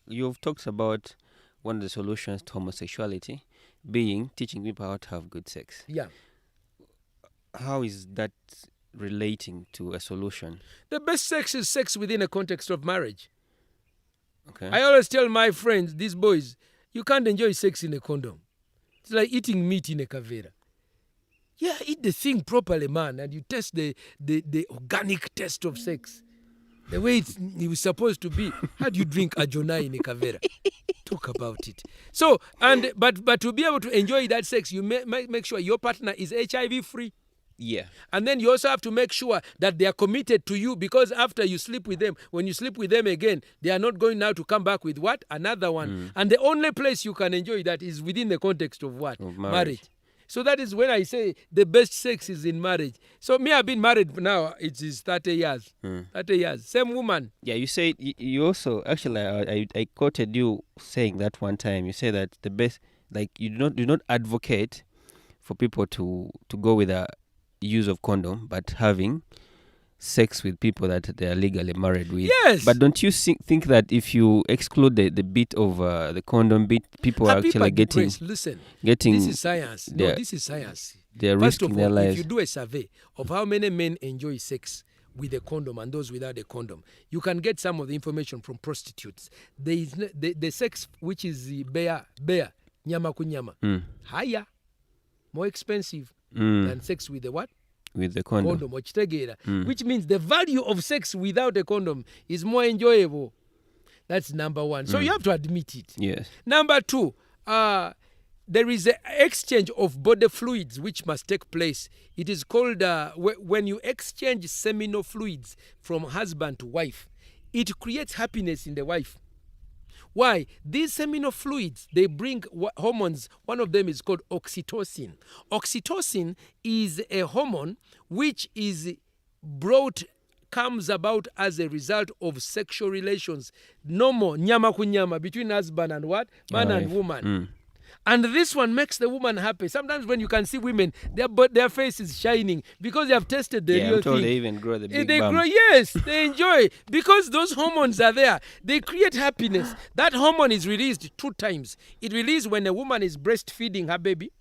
you've talked about one of the solutions to homosexuality being teaching people how to have good sex. Yeah. How is that relating to a solution? The best sex is sex within a context of marriage. Okay. I always tell my friends, these boys, you can't enjoy sex in a condom. It's like eating meat in a kavera. Yeah, eat the thing properly, man, and you test the organic taste of sex. The way it was supposed to be. How do you drink ajona in a kavera? Talk about it. So, but to be able to enjoy that sex, you make sure your partner is HIV free. Yeah. And then you also have to make sure that they are committed to you, because after you sleep with them, when you sleep with them again, they are not going now to come back with what? Another one. And the only place you can enjoy that is within the context of what? Of marriage. So that is when I say the best sex is in marriage. So me, I've been married now, it is 30 years. 30 years. Same woman. Yeah, you say you also actually I quoted you saying that one time. You say that the best, like, you do not advocate for people to go with a use of condom, but having sex with people that they are legally married with. Yes. But don't you think that if you exclude the bit of the condom bit, people are actually getting Listen, getting this is science. No, this is science. They're First risking of their all, lives. if you do a survey of how many men enjoy sex with a condom and those without a condom, you can get some of the information from prostitutes. There is the sex which is bare, nyama kunyama, higher, more expensive than sex with the what? With the condom. Which means the value of sex without a condom is more enjoyable. That's number one. So you have to admit it. Yes. Number two, there is an exchange of body fluids which must take place. It is called, when you exchange seminal fluids from husband to wife, it creates happiness in the wife. Why? These seminal fluids, they bring hormones. One of them is called oxytocin. Oxytocin is a hormone which comes about as a result of sexual relations, normal, nyama kunyama, between husband and what? Man and woman. And this one makes the woman happy. Sometimes when you can see women, their face is shining because they have tested the real I'm told thing. they even grow the big They bum. grow, yes, they enjoy because those hormones are there. They create happiness. That hormone is released 2 times. It released when a woman is breastfeeding her baby.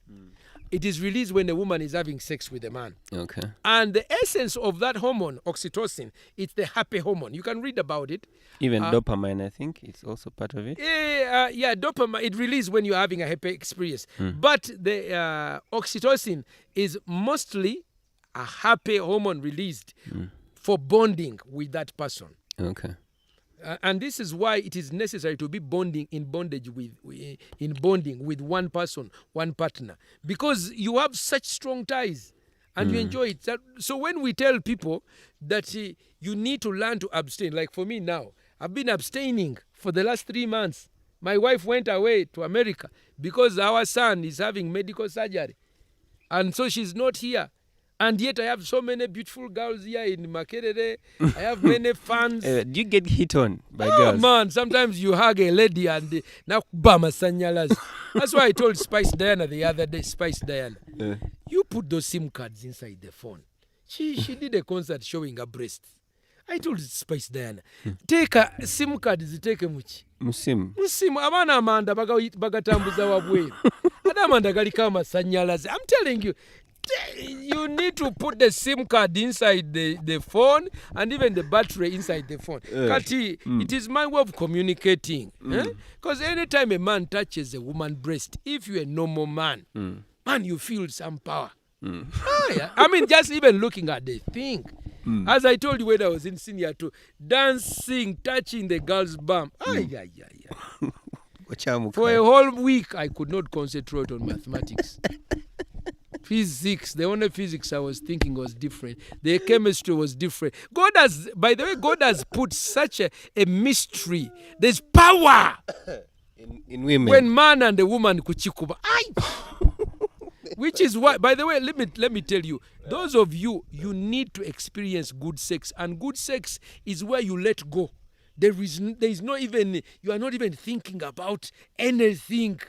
It is released when a woman is having sex with a man. Okay. And the essence of that hormone, oxytocin, it's the happy hormone. You can read about it. Even dopamine, I think, it's also part of it. Yeah, dopamine, it releases when you're having a happy experience. But the oxytocin is mostly a happy hormone released for bonding with that person. Okay. And this is why it is necessary to be in bonding with one person, one partner, because you have such strong ties and you enjoy it. So when we tell people that you need to learn to abstain, like for me now, I've been abstaining for the last 3 months. My wife went away to America because our son is having medical surgery, and so she's not here. And yet I have so many beautiful girls here in Makerere. I have many fans. Do you get hit on by girls? Man, sometimes you hug a lady and now bama sanyalas. That's why I told Spice Diana the other day, Spice Diana, you put those SIM cards inside the phone. She did a concert showing her breasts. I told Spice Diana, take a SIM card, take a muchi. Musimu. Amana amanda bagatambuza wabweru. Adamanda gali kama sanyalazi. I'm telling you, you need to put the SIM card inside the phone and even the battery inside the phone. Kati, it is my way of communicating. Because anytime a man touches a woman's breast, if you're a normal man, man, you feel some power. Yeah. I mean, just even looking at the thing. As I told you when I was in senior 2, dancing, touching the girl's bum. For a whole week, I could not concentrate on mathematics. Physics, the only physics I was thinking was different. The chemistry was different. God has put such a mystery. There's power in women. When man and the woman kuchikuba. Which is why, by the way, let me tell you, those of you need to experience good sex. And good sex is where you let go. There is no even, you are not even thinking about anything.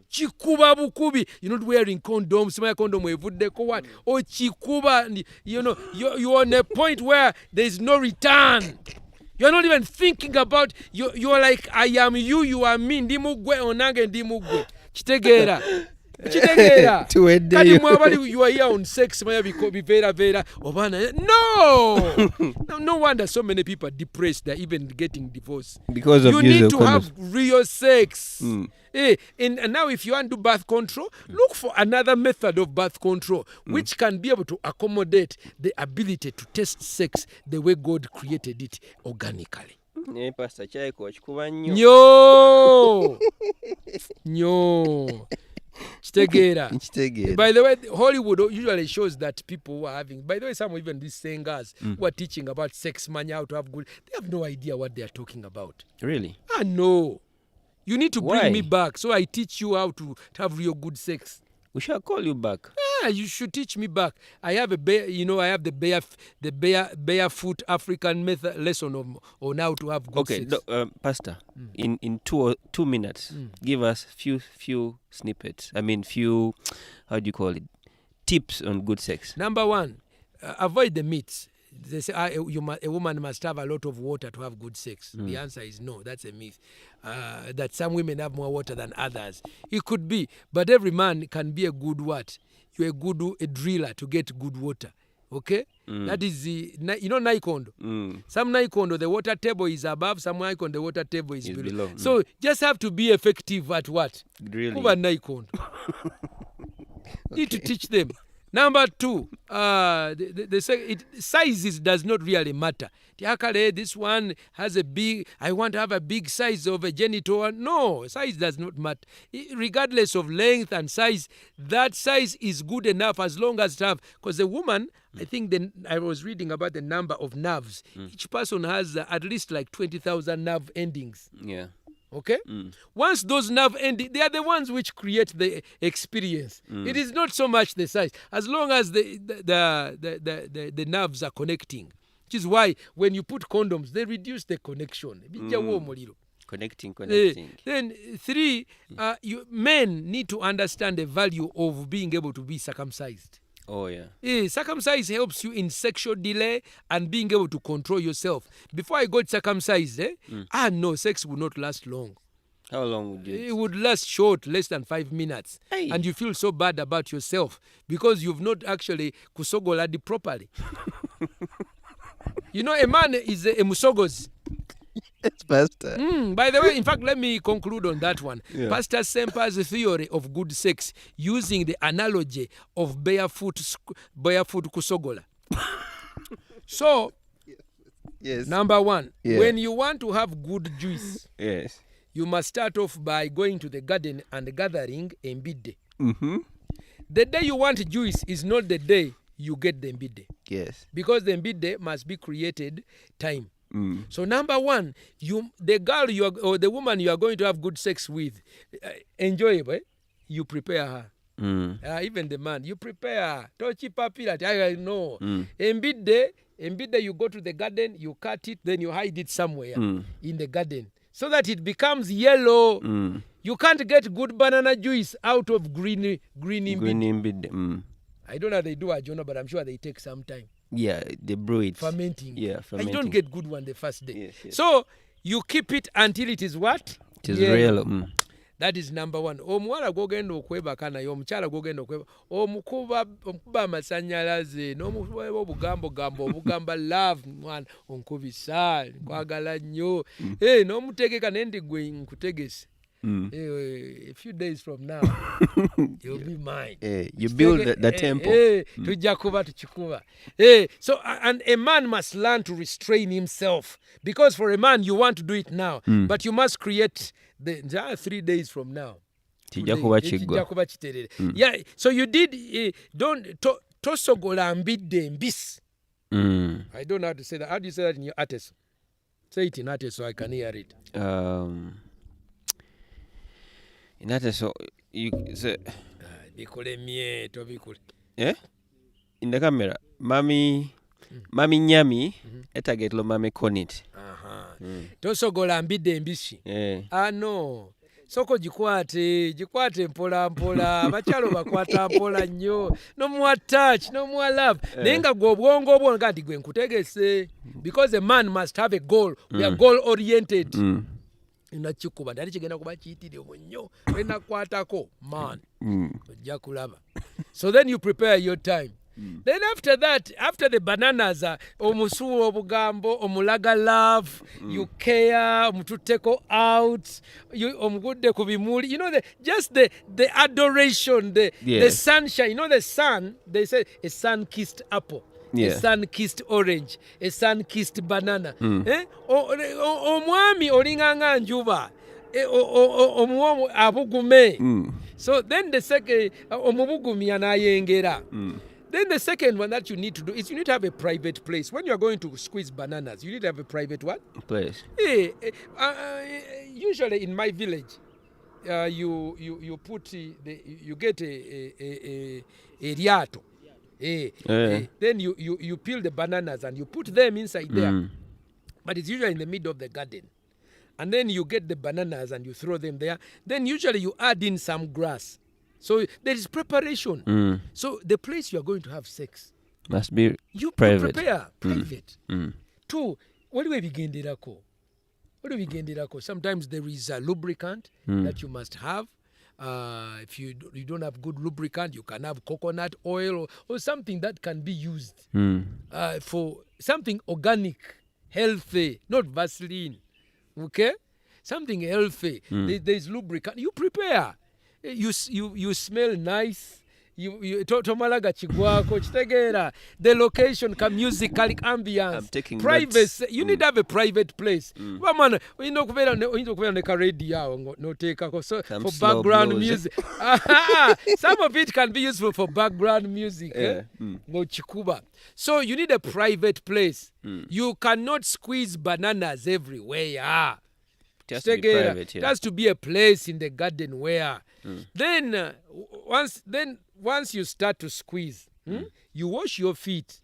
Chikuba bukubi, you're not wearing condoms, my condom what? Or chikuba, you're on a point where there is no return. You're not even thinking about you're like I am you, you are me, ndi mugwe onange ndi mugwe. Kitegeera. Kati mwabali you are here on sex maya biveera obana. No wonder so many people are depressed, they're even getting divorced. Because of you need to have real sex. And now if you want to do birth control, look for another method of birth control which can be able to accommodate the ability to test sex the way God created it organically. Pastor Chaiko chikuba nnyo Kitegeera. By the way, Hollywood usually shows that people who are having, by the way, some even these singers who are teaching about sex mania, how to have good, they have no idea what they are talking about. Really? No. You need to bring me back so I teach you how to have real good sex. We shall call you back. You should teach me back. I have I have the barefoot African method lesson on how to have good sex. Okay, Pastor, in 2 minutes, give us few snippets. I mean, few, how do you call it? Tips on good sex. Number 1, avoid the myths. They say a woman must have a lot of water to have good sex. The answer is no. That's a myth. That some women have more water than others. It could be, but every man can be a good what? You're a driller to get good water. Okay? That is Naikondo. Some Naikondo, the water table is above. Some Naikondo, the water table is below. So just have to be effective at what? Drilling. Over Naikondo. Need to teach them. Number 2, sizes does not really matter. This one has I want to have a big size of a genital. No, size does not matter. Regardless of length and size, that size is good enough as long as it have. Because the woman, I think I was reading about the number of nerves. Each person has at least like 20,000 nerve endings. Yeah. Okay? Once those nerve endings, they are the ones which create the experience. It is not so much the size, as long as the nerves are connecting. Which is why when you put condoms, they reduce the connection. Connecting. Then 3, men need to understand the value of being able to be circumcised. Oh, yeah. Circumcise helps you in sexual delay and being able to control yourself. Before I got circumcised, no, sex would not last long. How long would it? It would last short, less than 5 minutes. Hey. And you feel so bad about yourself because you've not actually kusogoladi properly. A man is a musogozi. Yes, Pastor. By the way, in fact, let me conclude on that one. Yeah. Pastor Sempa's theory of good sex using the analogy of barefoot kusogola. So, yes. Number 1, when you want to have good juice, yes, you must start off by going to the garden and gathering embide. The day you want juice is not the day you get the embide. Yes. Because the embide must be created time. So number 1, the girl or the woman you are going to have good sex with, enjoyable, you prepare her. Even the man, you prepare her. Tochi papila, I know. Embide, you go to the garden, you cut it, then you hide it somewhere in the garden so that it becomes yellow. You can't get good banana juice out of green embide. I don't know how they do Jonah, but I'm sure they take some time. Yeah, they brew it. Fermenting. Yeah, fermenting. I don't get good one the first day. Yes. So you keep it until it is what? It is real. That is number 1. Omuwala gogenda okwebaka naye omukyala gogenda okwebaka omukuba amasanyalaze n'obugambo obugamba love mwana onkubisa nkwagala nnyo n'omutegeka naye ndi gwe nkutegese. A few days from now, you'll be mine. You build the temple. Tujakuba tuchikuba. So, and a man must learn to restrain himself. Because for a man, you want to do it now. But you must create 3 days from now. Tijakuba chiterere. Yeah, so you did, tosogola mbide mbisi. I don't know how to say that. How do you say that in your artist? Say it in artist so I can hear it. In that so you say in the camera mami nyami etagetlo mami konit tosogola mbide mbisi. No, soko gikwate mpola mpola abakyalo bakwata mpola nnyo nomuwa touch nomuwa love naye nga gwe obwongo obwo nga nti gwe nkutegese because a man must have a goal. We are goal oriented. Nakikuba ndali kigenda kuba kiyitirivu nnyo wenakwatako man ojja kulaba. So then you prepare your time. Then after that, after the bananas, omusuwa obugambo, omulaga love, you care, omututeko out, omugudde ku bimuli, you know, just the adoration, the sunshine. You know the sun, they say a sun-kissed apple. A sun-kissed orange, a sun-kissed banana. Omwami olinganga njuba, omuwa abugume. So then the second, omubugumya n'ayengera. Then the second one that you need to do is you need to have a private place. When you are going to squeeze bananas, you need to have a private what? Place. Usually in my village, you put you get a riato. Then you peel the bananas and you put them inside there. But it's usually in the middle of the garden. And then you get the bananas and you throw them there. Then usually you add in some grass. So there is preparation. So the place you are going to have sex must be you private. Prepare private. Two, what do we begin dirako? Sometimes there is a lubricant that you must have. If you don't have good lubricant, you can have coconut oil or something that can be used for something organic, healthy, not Vaseline. Okay? Something healthy. There's lubricant. You prepare. You smell nice. You tomalaga chigwako chitegeera. The location, musical ambience, privacy. You need to have a private place. Man, you know kubeera ne ka radio noteekako so for background music. Some of it can be useful for background music. Chikuba. So you need a private place. You cannot squeeze bananas everywhere. It has to be a place in the garden where then once you start to squeeze, you wash your feet.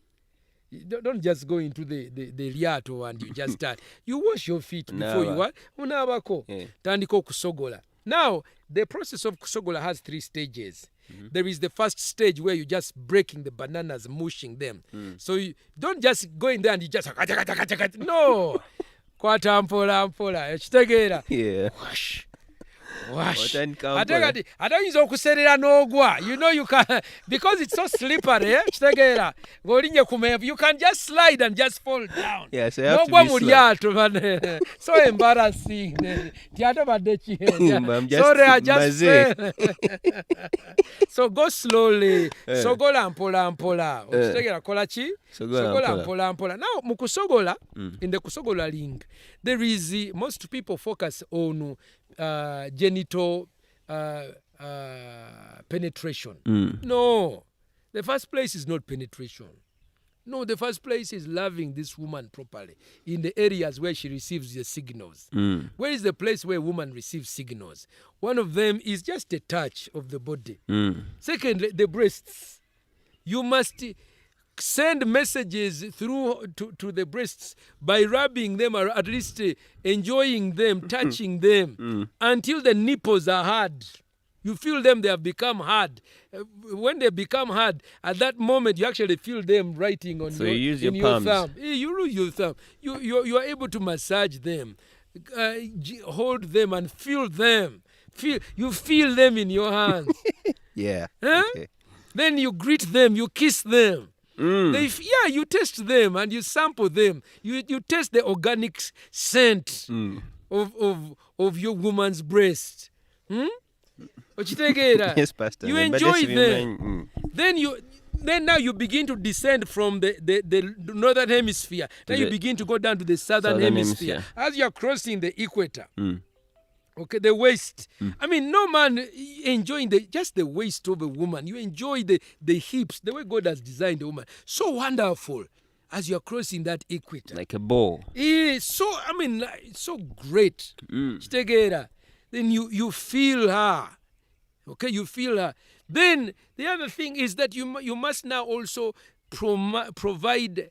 Don't just go into the liato and you just start. You wash your feet before you what? Unabako. Tandiko kusogola. Now, the process of kusogola has 3 stages. There is the first stage where you're just breaking the bananas, mushing them. So you don't just go in there and you just no. Kwata mpola ekitegeera. Wash. Ate oyinza okuserera n'ogwa. You know you can, because it's so slippery, kitegeera. Ng'olinnye ku meevu, you can just slide and just fall down. So you have to be slow. N'ogwa mu so embarrassing. Tiate badde ki. Sorry, I just fell. So go slowly. Sogola mpola. Okitegeera kola ki? Sogola mpola. Now, mu kusogola, in the kusogola ring, there is, most people focus on genital penetration. No, the first place is not penetration. No, the first place is loving this woman properly in the areas where she receives the signals. Where is the place where a woman receives signals? One of them is just a touch of the body. Secondly, the breasts. You must send messages through to the breasts by rubbing them or at least enjoying them, touching them until the nipples are hard. You feel them, they have become hard. When they become hard, at that moment you actually feel them writing on so your palms. You use your thumb. You are able to massage them, hold them and feel them. You feel them in your hands. Okay. Then you greet them, you kiss them. You taste them and you sample them. You taste the organic scent of your woman's breast. Yes, Pastor. You enjoy them. Then now you begin to descend from the northern hemisphere. Then you begin to go down to the southern hemisphere. As you are crossing the equator. Okay, the waist. I mean, no man enjoying just the waist of a woman. You enjoy the hips, the way God has designed a woman. So wonderful as you're crossing that equator. Like a bow. It's so great. Then you feel her. Okay, you feel her. Then the other thing is that you must now also provide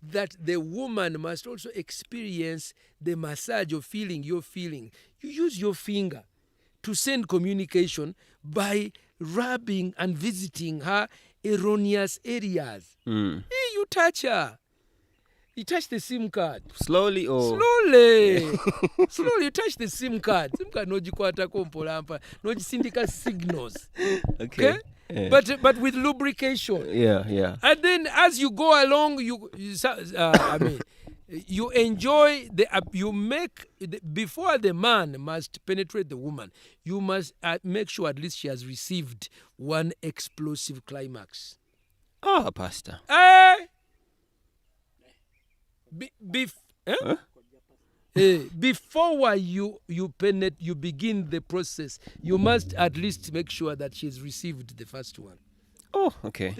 that the woman must also experience the massage of feeling your feeling. You use your finger to send communication by rubbing and visiting her erroneous areas. Hey, you touch her. You touch the SIM card. Slowly or? Slowly. Slowly, you touch the SIM card. SIM card nogikwatako mpolampa. Nogisindika signals. Okay. Yeah. But with lubrication. Yeah. And then as you go along, you enjoy before the man must penetrate the woman, you must make sure at least she has received one explosive climax. Oh, Pastor. Before you begin the process, you must at least make sure that she's received the first one. Oh, okay.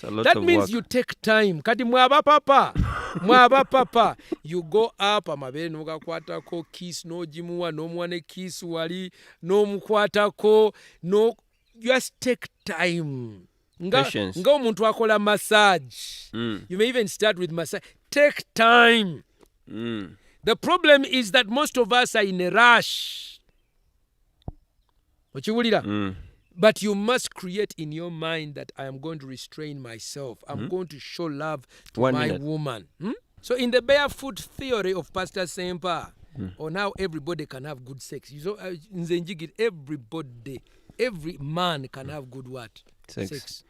That means work. You take time. Kati mwaba papa. You go up, amabere nogakwatako kiss no jimuwa no mwane kiss wali no mukwatako no, just take time. Patience. Nga omuntu akola massage. You may even start with massage. Take time. The problem is that most of us are in a rush. Okiwulira? But you must create in your mind that I am going to restrain myself. I'm going to show love to my woman. So in the barefoot theory of Pastor Ssempa, on how everybody can have good sex. You know, every man can have good what? Sex.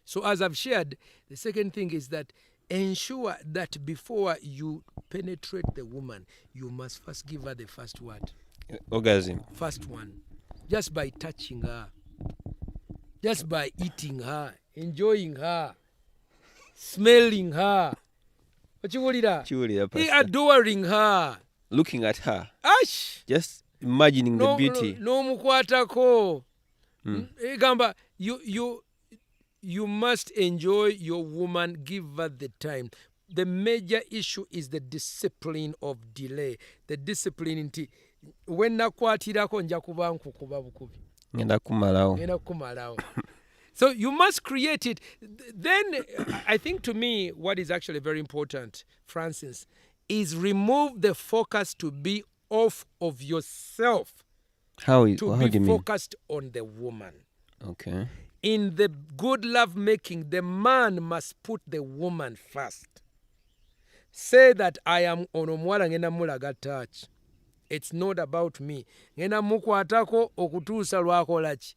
So as I've shared, the second thing is that ensure that before you penetrate the woman, you must first give her the first word. Orgasm. First one. Just by touching her. Just by eating her. Enjoying her. Smelling her. Adoring her. Looking at her. Ash! Just imagining the beauty. No mukwatako. Gamba, you must enjoy your woman, give her the time. The major issue is the discipline of delay. The discipline in when nakwatirako nja kuba nkukuba bukubi. Ngenda kumalawo. So you must create it. Then I think to me what is actually very important, Francis, is remove the focus to be off of yourself. How be focused on the woman. Okay. In the good love making, the man must put the woman first. Say that I am onomwala ngenda mulaga touch. It's not about me. Ngenda mukwatako okutuusa lwakolaki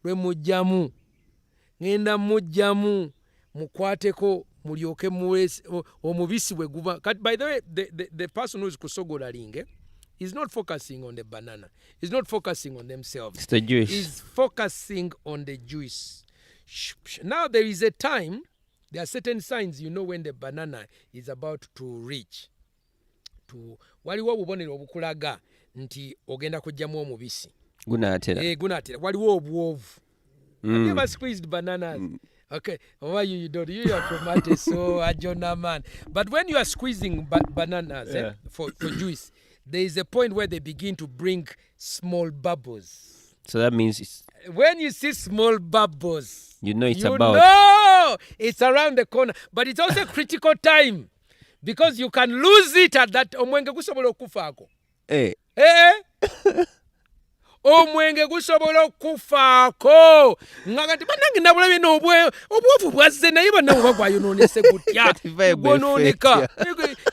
lwe mujjamu. Ngenda mujjamu mukwateko mulyoke muwese omubisi bwe guva. By the way, the person who is kusogola linge is not focusing on the banana. He's not focusing on themselves. It's the juice. He's focusing on the juice. Now there is a time, there are certain signs you know when the banana is about to reach. Waliwo obubonero obukulaga nti ogenda kujjamu omubisi. Gunaatera. Waliwo obwovu. Have you ever squeezed bananas? Okay. Why you don't? You are from Mate, so a Jonah man. But when you are squeezing bananas for juice, there is a point where they begin to bring small bubbles. So that means when you see small bubbles, you know it's it's around the corner. But it's also a critical time because you can lose it at that. Omwenge gusobola okufaako. Omwenge gusobola okufaako. Ngakati banange nabulabe obwovu bwazze naye banange bagwayonoonese gutya. Gwonooneka.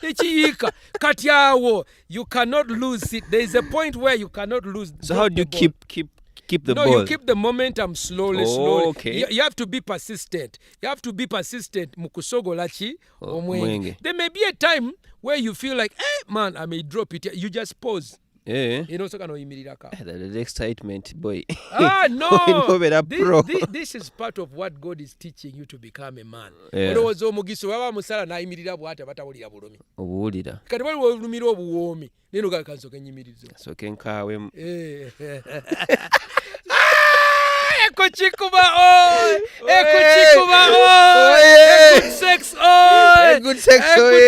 Ekiyiika. Kati awo, you cannot lose it. There is a point where you cannot lose. So how do you keep the ball? No, you keep the momentum slowly. Okay. You have to be persistent. Mukusogola ki omwenge. There may be a time where you feel like, man, I may drop it. You just pause. The excitement, boy. No. This is part of what God is teaching you to become a man. Olowooza omugiso baba musala nayimirira bw'ati batawulira bulomi. Obuwulira. Kati waliwo olumira obuwoomi. Neno kansoke nyimirizo. Soke nkaawe. Ekuchikuba oy. Good sex oy.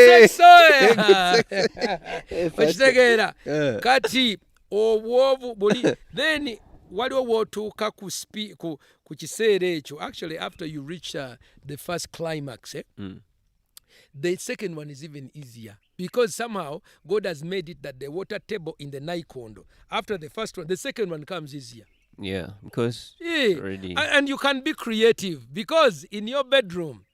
Okitegeera. Kati obwovu buli then waliwo wootuuka ku kiseera ekyo. Actually after you reach the first climax, The second one is even easier because somehow God has made it that the water table in the Naikondo, after the first one, the second one comes easier. Yeah, because Yeah. already. And you can be creative because in your bedroom,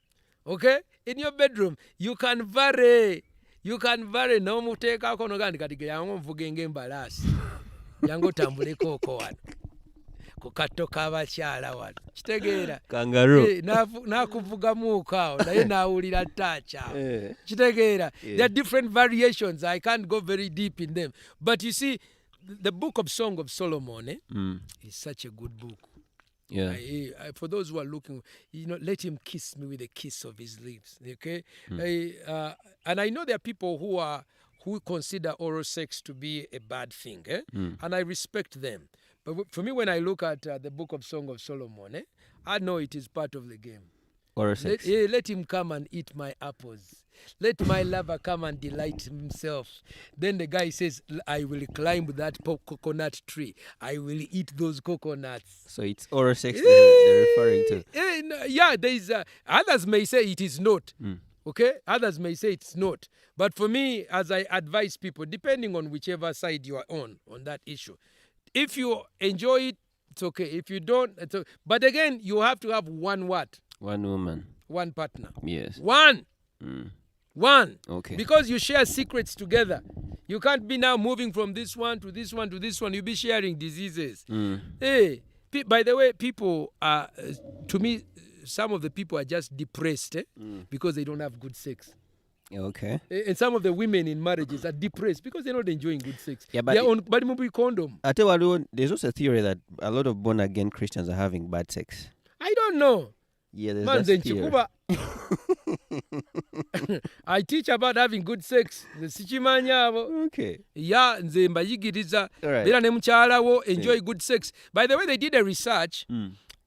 okay, in your bedroom, you can vary. You can vary. No muteekako nogandi kati yango mvuge ng'embalaasi. Yango tambuleko oko wano. Ku katto k'abakyala wano. Kitegeera? Kangaroo. N'akuvugamuuko awo naye n'awulira ttaacha awo. Kitegeera? There are different variations. I can't go very deep in them. But you see, the book of Song of Solomon is such a good book. Yeah. For those who are looking, let him kiss me with a kiss of his lips. Okay, and I know there are people who consider oral sex to be a bad thing, and I respect them. But for me, when I look at the book of Song of Solomon, I know it is part of the game. Oral sex. Let him come and eat my apples. Let my lover come and delight himself. Then the guy says, I will climb that coconut tree. I will eat those coconuts. So it's oral sex they're referring to. Yeah, there is. Others may say it is not. Okay? Others may say it's not. But for me, as I advise people, depending on whichever side you are on that issue, if you enjoy it, it's okay. If you don't, it's okay. But again, you have to have one what? One woman. One partner. Yes. One. One. Okay. Because you share secrets together. You can't be now moving from this one to this one to this one. You'll be sharing diseases. Hey, by the way, people are, to me, some of the people are just depressed because they don't have good sex. Okay. And some of the women in marriages are depressed because they're not enjoying good sex. Yeah, but they're on body condom. I tell you, there's also a theory that a lot of born-again Christians are having bad sex. I don't know. Yeah, there's that theory. I teach about having good sex. Okay. Yeah, nze mbayigiriza. Bera ne mukyala wo enjoy good sex. By the way, they did a research.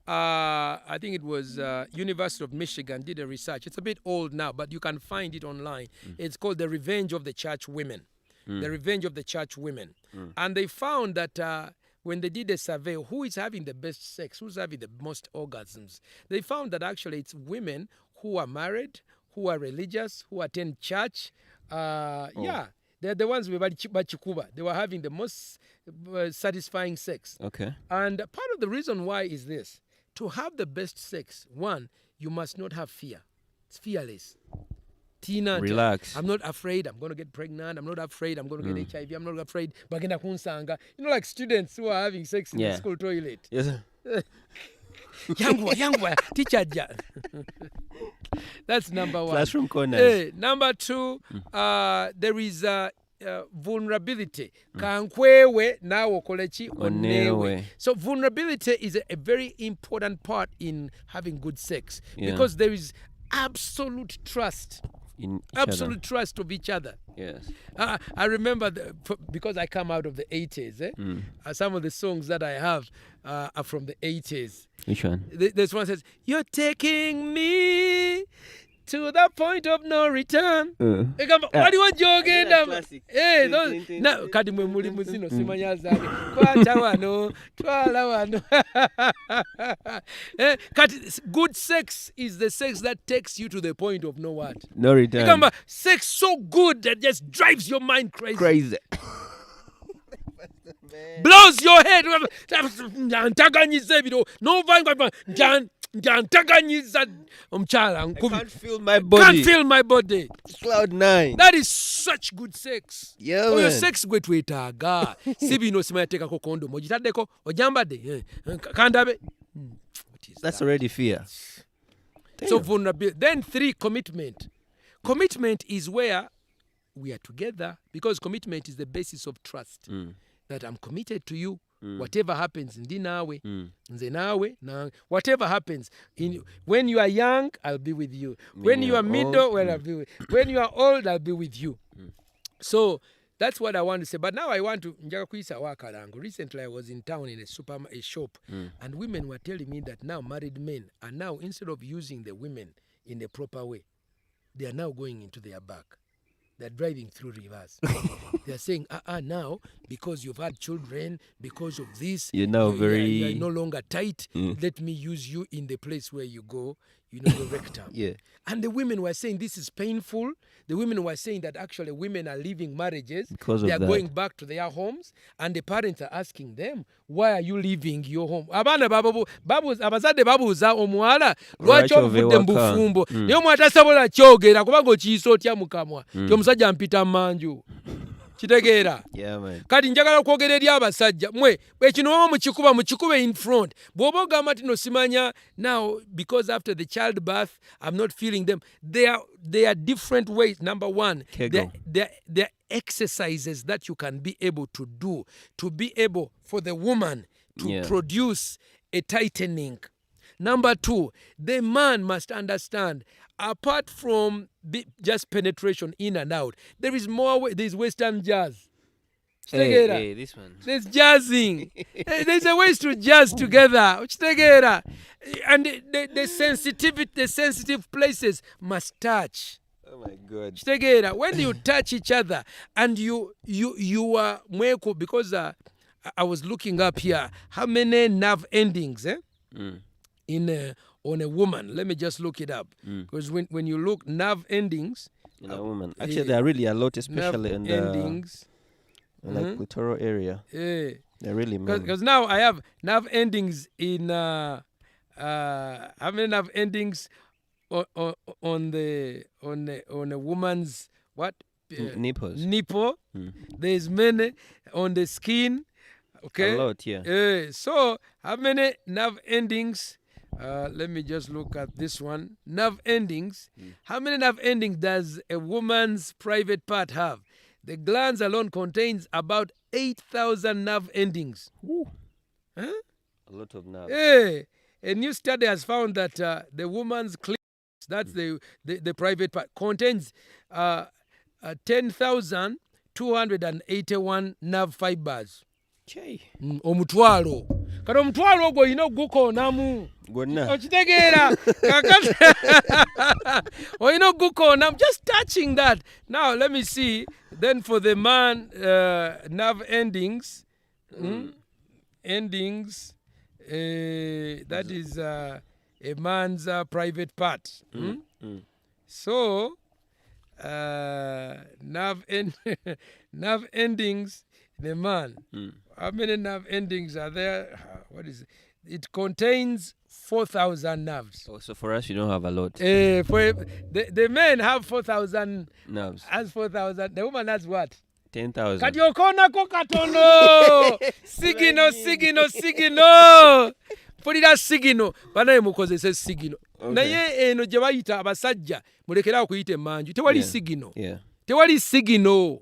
I think it was University of Michigan did a research. It's a bit old now, but you can find it online. It's called The Revenge of the Church Women. The Revenge of the Church Women. And they found that when they did a survey, who is having the best sex, who's having the most orgasms, they found that actually it's women who are married, who are religious, who attend church. Yeah, they're the ones with bachikuba. They were having the most satisfying sex. Okay. And part of the reason why is this. To have the best sex, one, you must not have fear. It's fearless. Tina, relax. I'm not afraid I'm going to get pregnant. I'm not afraid I'm going to get HIV. I'm not afraid bagenda kunsanga. Like students who are having sex in the school toilet. Yes. Yangwa, teacher. That's number one. Classroom corners. Number two, there is vulnerability. Kankwewe nawe okolechi onewe. So vulnerability is a very important part in having good sex because there is absolute trust. Absolute trust of each other. Yes. I remember because I come out of the 80s. Some of the songs that I have are from the 80s. Which one? This one says, "You're taking me to the point of no return." Waliwo gy'ogenda. Kati mwe muli muzino simanya zange. Kwata wano, twala wano. Kati good sex is the sex that takes you to the point of no what? No return. Sex so good that just drives your mind crazy. Crazy. Blows your head. No I can't feel my body. Can't feel my body. Cloud 9. That is such good sex. Yeah, your sex gwe twetaaga. Si bino simayateekako condom. Ogitaddeko ojambadde. Kandabe. That's already fear. So vulnerability. Then 3, commitment. Commitment is where we are together because commitment is the basis of trust. That I'm committed to you. Whatever happens, ndi nawe, nze nawe, whatever happens. When you are young, I'll be with you. When you are middle, well, I'll be with you. When you are old, I'll be with you. So that's what I want to say. But now I want to recently I was in town in a shop, and women were telling me that now married men are now, instead of using the women in a proper way, they are now going into their back. They're driving through rivers. They're saying, now, because you've had children, because of this, you're now you're no longer tight. Let me use you in the place where you go. your rectum. Yeah. And the women were saying this is painful. The women were saying that actually women are leaving marriages. Because they of are that. going back to their homes, and the parents are asking them, why are you leaving your home? Abazadde babuuza omuwala lwaki ovudde mu bufumbo naye omwana tasobola kyogera kubanga okiyisa otya mu kamwa ti omusajja mpita mu manju. Kitegeera? Kati njagala okwogera eri abasajja mmwe ekino oba mukikuba in front bw'oba ogamba ti nosimanya now because after the child birth I'm not feeling them. There are different ways. Number one, there are exercises that you can be able to do to be able for the woman to produce a tightening. Number two, the man must understand, apart from just penetration in and out, there is more way. There's Western jazz. Hey, this one. There's jazzing. There's a ways to jazz together. And the sensitive places must touch. Oh my God. When you touch each other and you are mweko, because I was looking up here how many nerve endings on a woman. Let me just look it up, because when you look nerve endings in a woman, actually there are really a lot, especially in the endings, like clitoral area. They're really many. Because now I have nerve endings in how many nerve endings on a woman's nipples. Nipple. There's many on the skin. Okay, a lot, yeah. So how many nerve endings? Let me just look at this one. Nerve endings. How many nerve endings does a woman's private part have? The glands alone contains about 8,000 nerve endings. A lot of nerves. A new study has found that the woman's clitoris, that's the private part, contains 10,281 nerve fibers. Omutwalo. Kati omutwalo ogwo olina ogukoonamu. Okitegeera? Olina ogukoonamu. Just touching that. Now let me see. Then for the man, nerve endings. Endings. That is a man's private part. So, nerve endings, the man. How many nerve endings are there? What is it? It contains 4,000 nerves. Oh, so for us, you don't have a lot. For the men have 4,000 nerves. Has 4,000. The woman has what? 10,000. Kati okoonako katono. Sigino. Mpulira sigino. Banaye mukozese sigino. Naye eno gye bayita abasajja mulekerawo kuyita emmanju. Tewali sigino. Tewali sigino.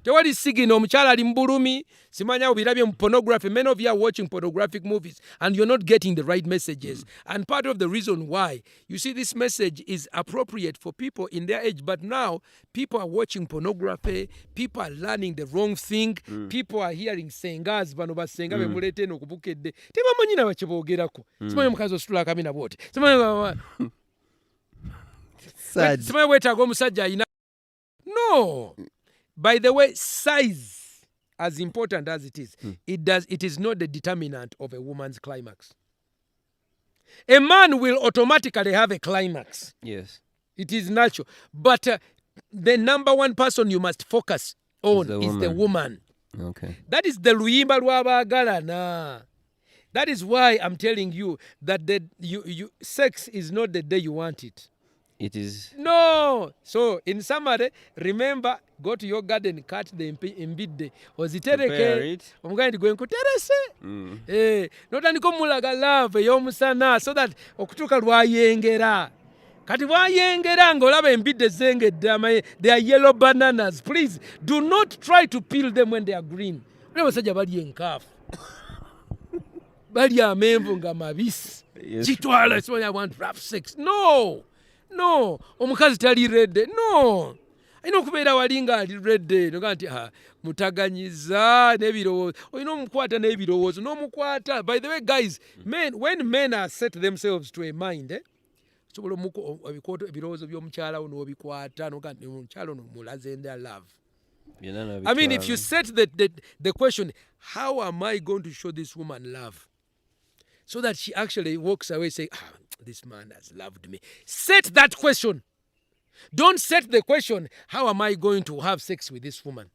Tewali sigino. Omukyala ali mu bulumi. Simanya obirabye mu pornography. Many of you are watching pornographic movies and you're not getting the right messages. And part of the reason why, you see, this message is appropriate for people in their age. But now, people are watching pornography. People are learning the wrong thing. People are hearing sengas. Bano basenga bemulete no kubukedde. Tebamanyi na bakiboogerako. Simanyi omukazi ositula akamina bw'oti. Simanyi weetaaga omusajja ayina. No. By the way, size, as important as it is, it is not the determinant of a woman's climax. A man will automatically have a climax. Yes. It is natural. But the number one person you must focus on is the woman. Okay. That is the luyimba lw'abaagalana. That is why I'm telling you that sex is not the day you want it. It is. No. So, in summary, remember, go to your garden, cut the embidde. Ozitereke. Omugandi gwe nkuterese. Notandika omulaga love ey'omusana so that okutuuka lwayengera. Kati bwayengera ng'olaba embidde zengedde. They are yellow bananas. Please, do not try to peel them when they are green. Bali abasajja bali enkaafu. Bali amenvu nga mabisi. Kitwala simanya I want rough sex. No. Omukazi tali redde. No. Ayina okubeera wali nga ali redde. Noga nti mutaganyiza n'ebirowoozo. Olina omukwata n'ebirowoozo. N'omukwata. By the way, guys, when men are set themselves to a mind, sobola ebirowoozo by'omukyala wo n'obikwata. Noga nti omukyala ono mulaze nda love. I mean, if you set the question, how am I going to show this woman love? so that she actually walks away saying, this man has loved me. Set that question. Don't set the question, how am I going to have sex with this woman?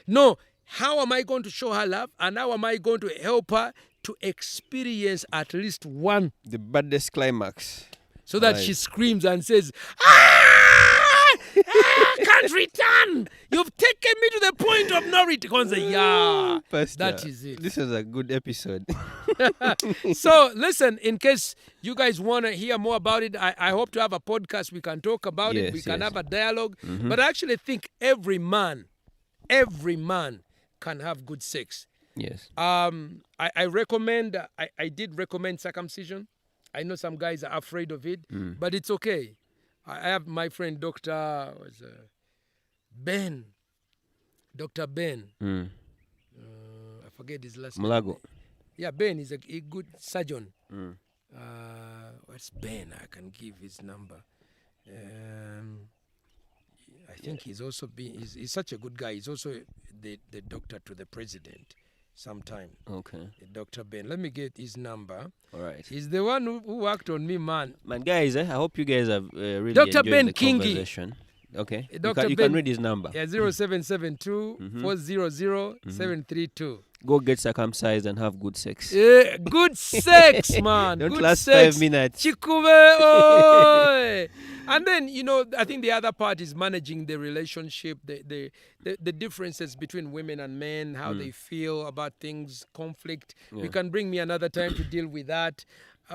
No, how am I going to show her love, and how am I going to help her to experience at least one, The baddest climax. so that she screams and says, I can't return. You've taken me to the point of no return. Yeah, Pastor, that is it. This was a good episode. So listen, in case you guys want to hear more about it, I hope to have a podcast. We can talk about it. We can have a dialogue. But I actually think every man can have good sex. Yes. I recommend, I did recommend circumcision. I know some guys are afraid of it, but it's okay. I have my friend Dr. Ben. Dr. Ben. I forget his last Mulago. name. Yeah, Ben is a good surgeon. What's Ben? I can give his number. I think he's also he's such a good guy. He's also the doctor to the president sometime. Okay. Dr. Ben. Let me get his number. All right. He's the one who worked on me, man. Man, guys, I hope you guys have really Dr. enjoyed Ben the Kingi. conversation. Okay. Dr. You Ben, can read his number. Yeah, 0772 400 732. Go get circumcised and have good sex. Yeah, good sex, man. Don't good last sex. 5 minutes. Chikube, oi. And then, I think the other part is managing the relationship, the differences between women and men, how they feel about things, conflict. You can bring me another time to deal with that.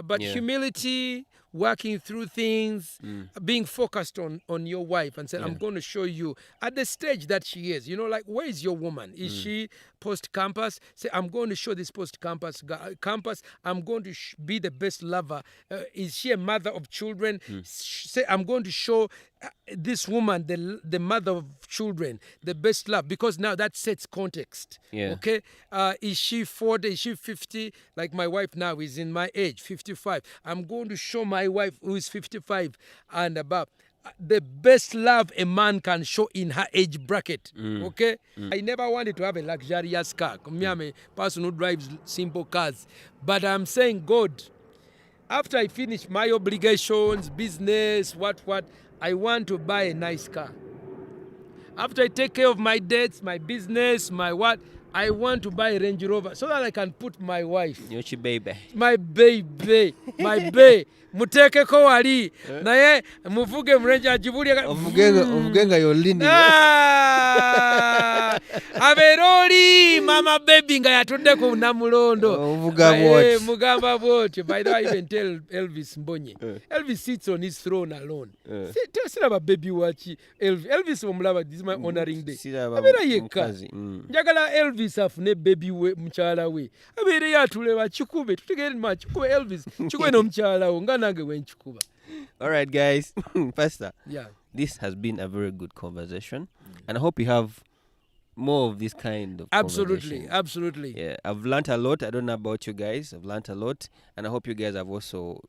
But humility, working through things, being focused on your wife and saying, I'm going to show you at the stage that she is. Like, where is your woman? Is she post-campus? Say, I'm going to show this post-campus. I'm going to be the best lover. Is she a mother of children? Say, I'm going to show this woman, the mother of children, the best love, because now that sets context. Okay? Is she 40? Is she 50? Like my wife now is in my age, 55. I'm going to show my wife who is 55 and above the best love a man can show in her age bracket. Okay? I never wanted to have a luxurious car. I'm a person who drives simple cars. But I'm saying, God, after I finish my obligations, business, what, I want to buy a nice car. After I take care of my debts, my business, my what, I want to buy a Range Rover so that I can put my wife. Yochi baby. My baby. My bae. Mutekeko wali. Naye muvuge mrenje ajibuli. Ovugenga yolini. Averoli mama baby nga yatudde ku namulondo. Ovuga what? Mugamba bwotyo. By the way, I even tell Elvis Mbonye. Elvis sits on his throne alone. Siraba baby wachi. Elvis omulaba, this is my honoring day. Abera yekka. Njagala Elvis afune baby we mchala we. Abere yatuleba chikube. Tutegere ma chikube Elvis. Chikube no mchala wo nga nange we nchikuba. All right, guys. Pastor. Yeah. This has been a very good conversation, and I hope you have more of this kind of conversations. Absolutely. Yeah, I've learned a lot. I don't know about you guys. I've learned a lot, and I hope you guys have also